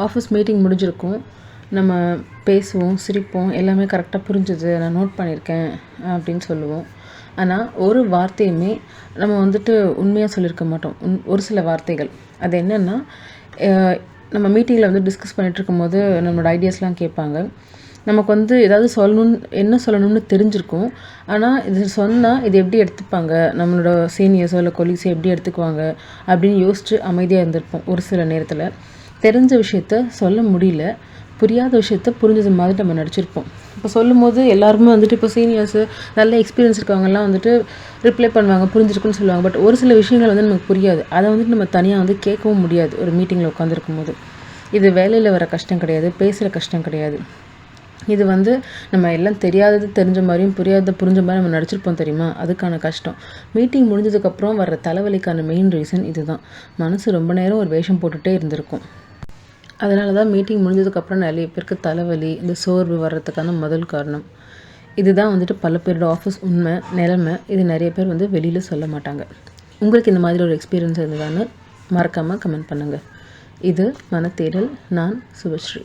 Office meeting முடிஞ்சிருக்கும். நம்ம பேசுவோம், சிரிப்போம், எல்லாமே கரெக்டாக புரிஞ்சுது, நான் நோட் பண்ணியிருக்கேன் அப்படின்னு சொல்லுவோம். ஆனால் ஒரு வார்த்தையுமே நம்ம வந்துட்டு உண்மையாக சொல்லியிருக்க மாட்டோம். ஒரு சில வார்த்தைகள் அது என்னென்னா, நம்ம மீட்டிங்கில் வந்து டிஸ்கஸ் பண்ணிகிட்டு இருக்கும்போது நம்மளோட ஐடியாஸ்லாம் கேட்பாங்க. நமக்கு வந்து ஏதாவது என்ன சொல்லணும்னு தெரிஞ்சிருக்கும். ஆனால் இது சொன்னால் இது எப்படி எடுத்துப்பாங்க, நம்மளோட சீனியர்ஸோ இல்லை கொலீக்ஸோ எப்படி எடுத்துக்குவாங்க அப்படின்னு யோசித்து அமைதியாக இருந்திருப்போம். ஒரு சில நேரத்தில் தெரிஞ்ச விஷயத்த சொல்ல முடியல, புரியாத விஷயத்த புரிஞ்சது மாதிரி நம்ம நடிச்சிருப்போம். இப்போ சொல்லும்போது எல்லாருமே வந்துட்டு இப்போ சீனியர்ஸு நல்ல எக்ஸ்பீரியன்ஸ் இருக்கவங்கலாம் வந்துட்டு ரிப்ளை பண்ணுவாங்க, புரிஞ்சிருக்குன்னு சொல்லுவாங்க. பட் ஒரு சில விஷயங்கள் வந்து நமக்கு புரியாது. அதை வந்துட்டு நம்ம தனியாக வந்து கேட்கவும் முடியாது ஒரு மீட்டிங்கில் உட்காந்துருக்கும் போது. இது வேலையில் வர கஷ்டம் கிடையாது, பேசுகிற கஷ்டம் கிடையாது. இது வந்து நம்ம எல்லாம் தெரியாதது தெரிஞ்ச மாதிரியும் புரியாதது புரிஞ்ச மாதிரி நம்ம நடிச்சிருப்போம் தெரியுமா, அதுக்கான கஷ்டம். மீட்டிங் முடிஞ்சதுக்கப்புறம் வர்ற தலைவலிக்கான மெயின் ரீசன் இதுதான். மனசு ரொம்ப நேரம் ஒரு வேஷம் போட்டுகிட்டே இருந்திருக்கும். அதனால தான் மீட்டிங் முடிஞ்சதுக்கப்புறம் நிறைய பேருக்கு தலைவலி, இந்த சோர்வு வர்றதுக்கான முதல் காரணம். இதுதான் வந்துட்டு பல பேரோட ஆஃபீஸ் உண்மை நிலைமை. இது நிறைய பேர் வந்து வெளியில் சொல்ல மாட்டாங்க. உங்களுக்கு இந்த மாதிரி ஒரு எக்ஸ்பீரியன்ஸ் இருந்ததான்னு மறக்காமல் கமெண்ட் பண்ணுங்கள். இது மனத்தேடல். நான் சுபஸ்ரீ.